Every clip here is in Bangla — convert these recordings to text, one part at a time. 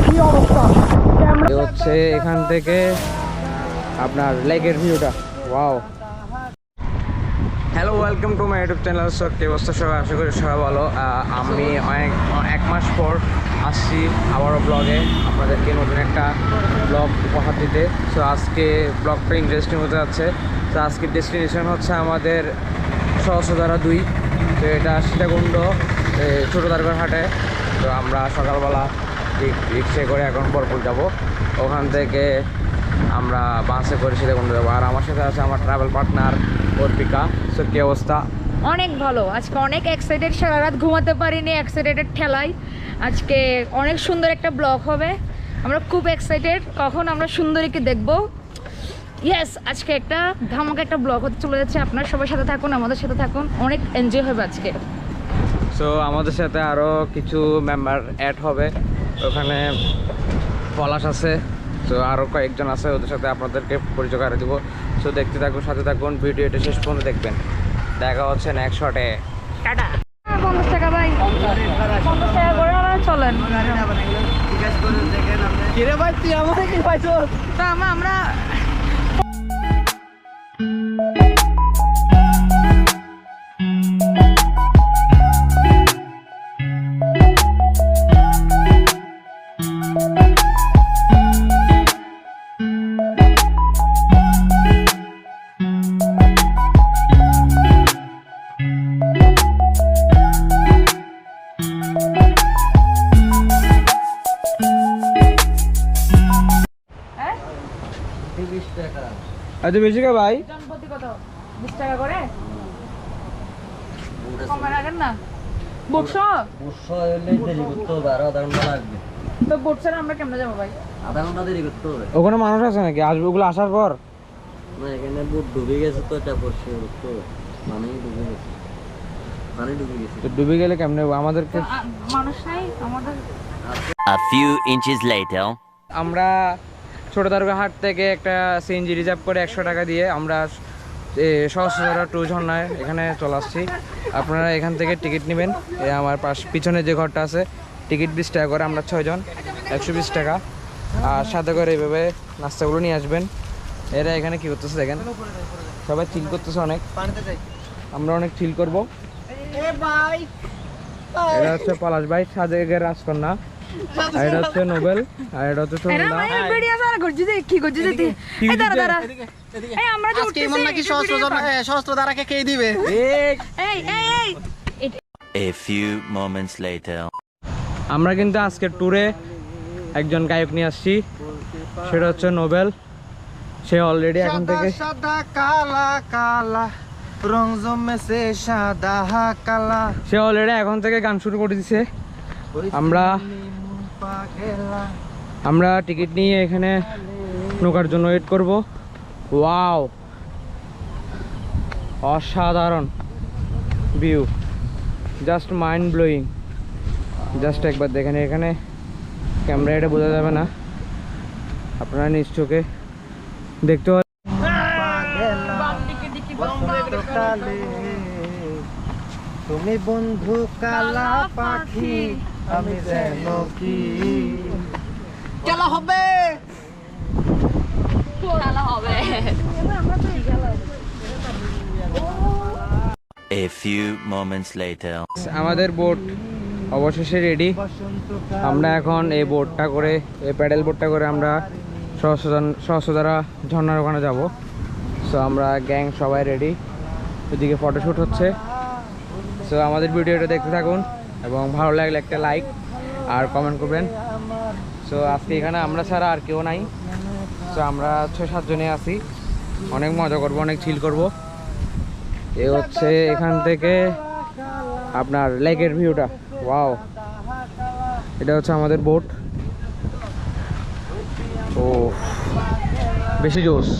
কি অবস্থা হচ্ছে এখান থেকে আপনার লেকের ভিউটা। Wow. Hello, welcome to my YouTube channel. So কি অবস্থা সবাই? আশা করি সবাই ভালো। আমি এক মাস পর আসছি আবারও ব্লগে আপনাদেরকে নতুন একটা ব্লগ উপহার দিতে। সো আজকে ব্লগটা ইন্টারেস্টিং হতে যাচ্ছে। তো আজকের ডেস্টিনেশন হচ্ছে আমাদের সহস্রধারা 2। তো এটা সীতাকুণ্ড ছোটো দারগড় হাটে। তো আমরা সকালবেলা রিক্সায় করে এখন বরপুর যাব, ওখান থেকে আমরা বাসে করে সীতাকুণ্ড যাবো। আর আমার সাথে আছে আমার ট্রাভেল পার্টনার অর্পিকা। সো কী অবস্থা? অনেক ভালো। আজকে অনেক এক্সাইটেড, সারা রাত ঘুমাতে পারিনি এক্সাইটেড ঠেলাই। আজকে অনেক সুন্দর একটা ব্লগ হবে, আমরা খুব এক্সাইটেড কখন আমরা সুন্দরীকে দেখবো। ইয়েস, আজকে একটা ধামাকা একটা ব্লগ হতে চলে যাচ্ছে। আপনার সবার সাথে থাকুন, আমাদের সাথে থাকুন, অনেক এনজয় হবে আজকে। সো আমাদের সাথে আরও কিছু মেম্বার অ্যাড হবে, ওখানে পলাশ আছে, তো আরও কয়েকজন আছে, ওদের সাথে আপনাদেরকে পরিচয় করে দেবো। সো দেখতে থাকুন, সাথে থাকুন, ভিডিওটা শেষ পর্যন্ত দেখবেন। দেখা হচ্ছে নেক্সট শটে। টাটা। 50 টাকা ভাই, 50 টাকা করে চলেন। কিরে ভাই, তুই আমাকে কি পাইছো? তো আমরা এত বেশি কে ভাই? জনপতি কত? 20 টাকা করে কমে রাখেন না। বুটশো তো বুটশো আমরা কেমনে যাবো ভাই? আধা ঘন্টা দেরি করতে হবে। ওখানে মানুষ আছে নাকি? আসবে ওগুলো আসার পর? না, এখানে বুট ডুবে গেছে তো, এটা পরিষ্কার করতে হবে। পানি ডুবে গেছে, পানি ডুবে গেছে। তো ডুবে গেলে কেমনে আমাদেরকে? মানুষ নাই আমাদের। A few inches later. আমরা ছোটো দারগা হাট থেকে একটা সিএনজি রিজার্ভ করে 100 টাকা দিয়ে আমরা সহস্রধারা 2 ঝর্ণায় এখানে চলে আসছি। আপনারা এখান থেকে টিকিট নেবেন। আমার পিছনে যে ঘরটা আছে, টিকিট 20 টাকা করে, আমরা 6 জন, 120 টাকা। আর সাথে করে এইভাবে নাস্তাগুলো নিয়ে আসবেন। এরা এখানে কী করতেছে দেখেন, সবাই চিল করতেছে অনেক, আমরা অনেক চিল করবো। এটা হচ্ছে পলাশ ভাই, সাজেকের রাজকন্যা, আর এটা হচ্ছে নোবেল, আর এটা হচ্ছে সন্ধ্যা। সহস্রধারাকে কে দিবে? A few moments later. আমরা কিন্তু আজকের ট্যুরে একজন গায়ক নিয়ে আসছি, সেটা হচ্ছে নোবেল। সে অলরেডি এখন থেকে সাদা কালা কালা রং জমেছে, সাদা কালা। সে অলরেডি এখন থেকে গান শুরু করে দিছে। আমরা টিকিট নিয়ে এখানে নৌকার জন্য ওয়েট করব। ওয়াও, অসাধারণ view, just mind blowing. Just একবার দেখেন, এখানে ক্যামেরা এটা বোঝা যাবে না, আপনারা নিজ চোখে দেখতে পারেন। তুমি বন্ধু কালা পাখি, আমি যেন কি। খেলা হবে, A few moments later. আমাদের বোট অবশেষে রেডি। আমরা এখন এই বোটটা করে, এই প্যাডেল বোটটা করে আমরা সহস্রধারা ঝর্ণার ওখানে যাব। সো আমরা গ্যাং সবাই রেডি, ওইদিকে ফটোশ্যুট হচ্ছে। সো আমাদের ভিডিওটা দেখতে থাকুন এবং ভালো লাগলে একটা লাইক আর কমেন্ট করবেন। সো আজকে এখানে আমরা ছাড়া আর কেউ নাই। সো আমরা 6-7 জনে আছি, অনেক মজা করব, অনেক চিল করব। এ হচ্ছে এখান থেকে আপনার লেকের ভিউটা। ওয়াও, এটা হচ্ছে আমাদের বোট। ও বেশি জোস।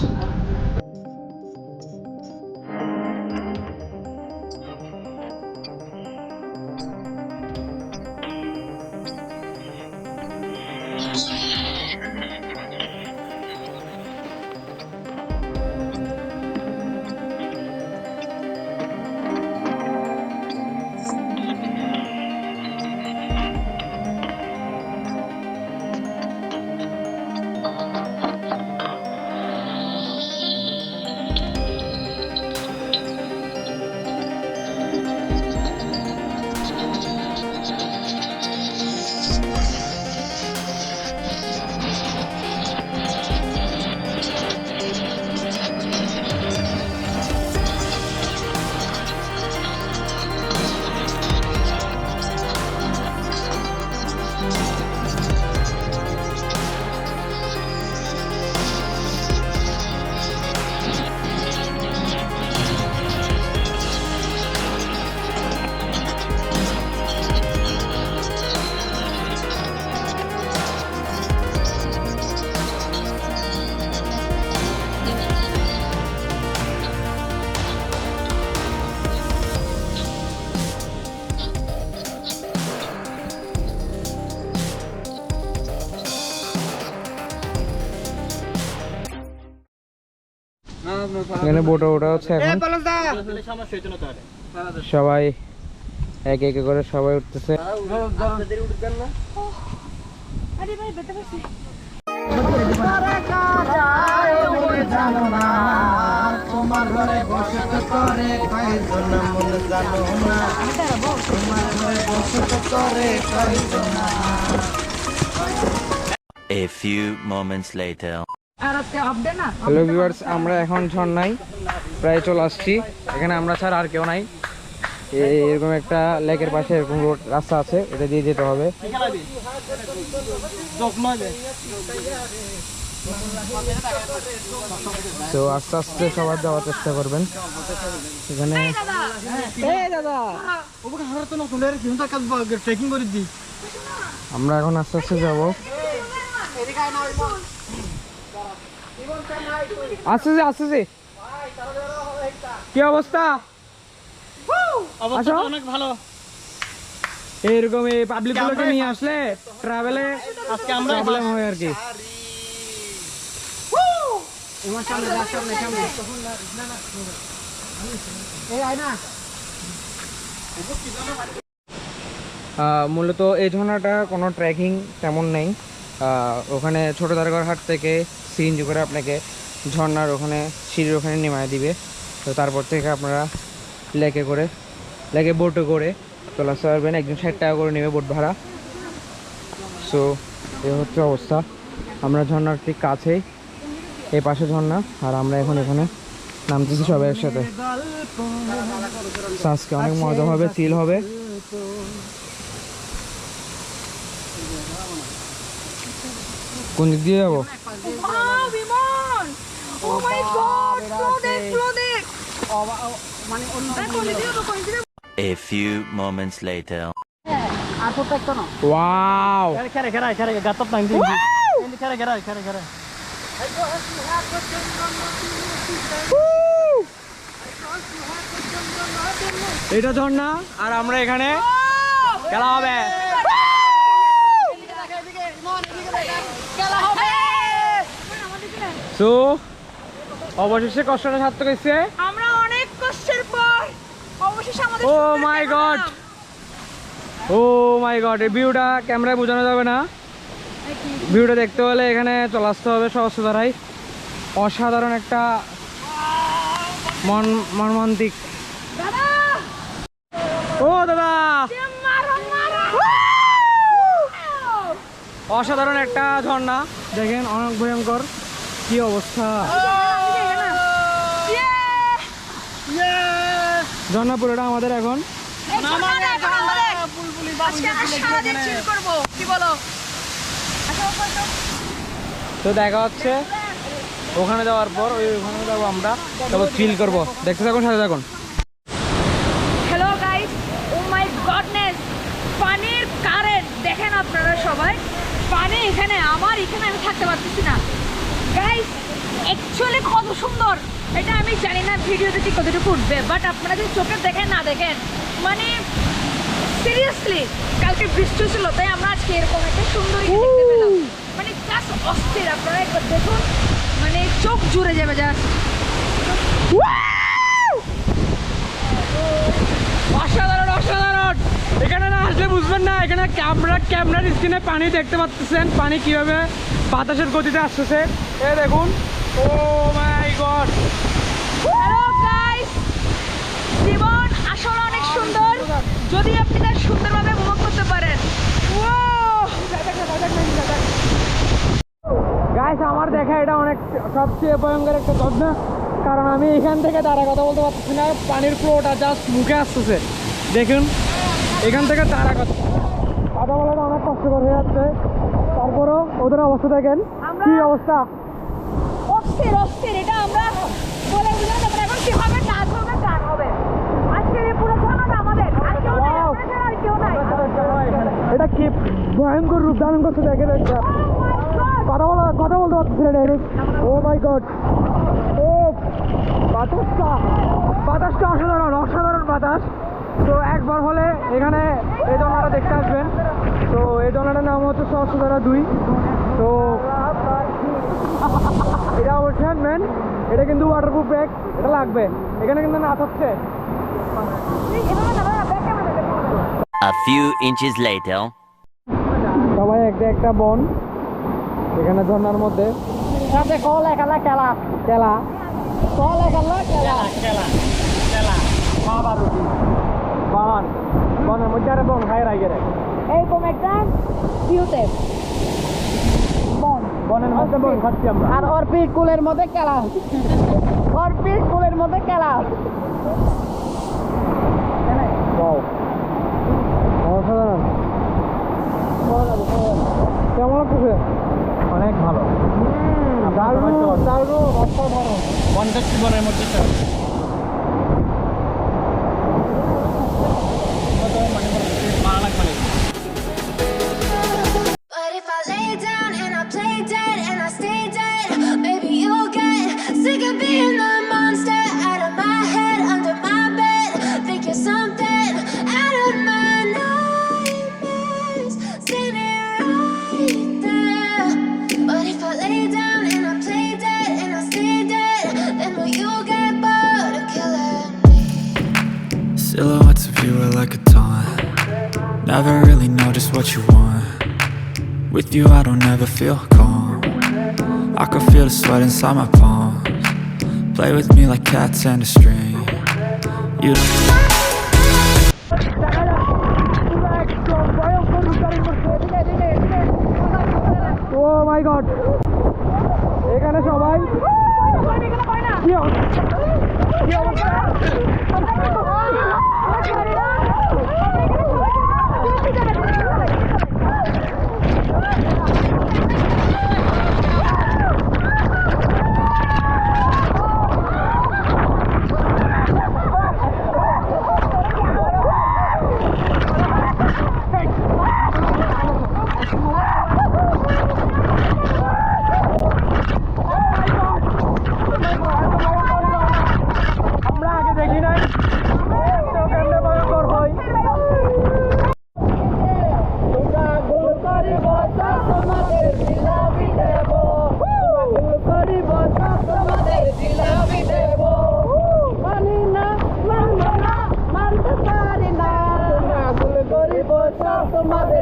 এখানে বোটা ওটা হচ্ছে এখন সবাই এক এক করে সবাই উঠতেছে। আরে ভাই বেটা বসে জানো না তোমার ঘরে বসে তো করে কয়জন মন জানো না তোমার ঘরে বসে তো করে কয়জন। A few moments later. আর আজকে আপডেট না হ্যালো ভিউয়ার্স, আমরা এখন ঝর্ণায় প্রায় চলে আসছি। এখানে আমরা ছাড়া আর কেউ নাই। এরকম একটা লেকের পাশে এরকম রোড রাস্তা আছে, এটা দিয়ে যেতে হবে। তো আস্তে আস্তে সবার যাওয়ার চেষ্টা করবেন। এখানে ট্রেকিং করে দিই আমরা এখন আস্তে আস্তে যাব। আসতেছে আসতেছে। কি অবস্থা? অবস্থা অনেক ভালো। এইরকম এই পাবলিক গুলোকে নিয়ে আসলে ট্রাভেলে আজকে আমরা প্রবলেম হয় আর কি। মূলত এই ঝর্ণাটা কোনো ট্রেকিং তেমন নেই। ওখানে ছোটো দারগার থেকে সিএনজি করে আপনাকে ঝর্ণার ওখানে সিঁড়ির ওখানে নেমায় দিবে। তো তারপর থেকে আপনারা লেকে বোটে করে চলে আসতে পারবেন। একজন 60 টাকা করে নেবে বোট ভাড়া। সো এই হচ্ছে অবস্থা। আমরা ঝর্ণার ঠিক কাছেই, এই পাশে ঝর্ণা, আর আমরা এখন এখানে নামতেছি সবাই একসাথে। আজকে অনেক মজা হবে, চিল হবে। কোন দিক দিয়ে যাবো? বিমান ও মাই গড ফ্লো দেখ মানে A few moments later. আর প্রত্যেকটা না ওয়াও, এটা ঝর্ণা আর আমরা এখানে খেলা হবে। তো অবশেষে কষ্টটা সার্থক হয়েছে। আমরা অনেক কষ্টের পর অবশেষে আমাদের ও my god, O my god, এই ভিউটা ক্যামেরায় বোঝানো যাবে না। ভিউটা দেখতে হলে এখানে চলে আসতে হবে সহস্রধারায়। অসাধারণ একটা মর্মান্তিক। দাদা ও দাদা, মারো অসাধারণ একটা ঝর্ণা দেখেন, অনেক ভয়ঙ্কর। কি অবস্থা! ঝর্ণা পুরোটা আমাদের এখন। তো দেখা হচ্ছে ওখানে যাওয়ার পর, ওখানে যাবো আমরা, তারপর চিল করবো। দেখতে থাকুন, সাথে থাকুন। Hello guys, oh my goodness, পানির কারেন্ট দেখেন আপনারা সবাই। পানি এখানে আমি থাকতে পারতেছি না গাইস। অ্যাকচুয়ালি কত সুন্দর এটা আমি জানি না ভিডিওতে ঠিক কতটুকু উঠবে, বাট আপনারা যদি চোখে দেখেন না দেখেন, মানে সিরিয়াসলি কালকে বৃষ্টি ছিল, তাই আমরা আজকে এরকম একটা সুন্দর দেখতে পেলাম। মানে জাস্ট অস্থির, আপনারা একবার দেখুন, মানে চোখ জুড়ে যাবে জাস্ট। অসাধারণ অসাধারণ। এখানে না আসলে বুঝবেন না, এখানে ক্যামেরার স্ক্রিনে পানি দেখতে পাচ্ছেন, পানি কিভাবে বাতাসের গতিতে আসতেছে। এ দেখুন, ও মাই গড। হ্যালো গাইস, জীবন আসলে অনেক সুন্দর যদি আপনি তার সুন্দরভাবে উপভোগ করতে পারেন। গাইস, আমার দেখা এটা অনেক সবচেয়ে ভয়ঙ্কর একটা ঘটনা, কারণ আমি এখান থেকে তারা কথা বলতে পারতেছি না। পানির ফ্লোটা জাস্ট মুখে আসতেছে। দেখুন এখান থেকে তারা কথা বলাটা অনেক কষ্টকর হয়ে যাচ্ছে। তারপরও ওদের অবস্থা দেখেন, কি অবস্থা। অস্থির অস্থির, এটা আমরা বলে বুঝাতে পারবো না। এখন কি হবে, নাচ হবে, গান হবে। আজকের এই পুরো ঝামেলাটা আমাদের, আর কেউ নাই, আমরা ছাড়া আর কেউ নাই। এটা কি ভয়ঙ্কর রূপ ধারণ করছে, দেখে দেখতে কথা বলতে পারতেছি না ডাইরেক্ট। ও মাই গড, ও বাতাসটা অসাধারণ অসাধারণ বাতাস। তো একবার হলে এখানে এই দোলনাটা দেখতে আসবেন। তো এই দোলনাটার নাম হচ্ছে সহস্রধারা 2। তো এটা অবশ্যই আনবেন, এটা কিন্তু ওয়াটারপ্রুফ ব্যাগ, এটা লাগবে। এখানে কিন্তু নাচ হচ্ছে। A few inches later. সবাই একটা বন এখানে ঝর্ণার মধ্যে সাথে কলা খেলা খেলা খেলা কলা খেলা খেলা বান বনের মধ্যে আরে বন খাই রাখে রে এইরকম একটা ভিউতে বন বনের মধ্যে বন খাচ্ছি আমরা। আর অর্পিট কুলের মধ্যে খেলা অর্পিট কুলের মধ্যে খেলা Wow. অসাধারণ। কেমন লাগতেছে? অনেক ভালো। দারুণ দারুণ অসাধারণ। পঞ্চাশ জীবনের মধ্যে But if I lay down and I play dead and I stay dead, maybe you'll get sick of being the monster out of my head, under my bed. Think you're something out of my nightmares, standing right there. But if I lay down and I play dead and I stay dead, then will you get bored of killing me? Silhouettes of you are like a taunt. Never really know just what you want. With you I don't ever feel calm. I can feel the sweat inside my palms. Play with me like cats and a string. You oh my God, এখানে সবাই কি আমরা আগে দেখি নাই, তো কেমনে ভয়ঙ্কর হয়। তোমাদের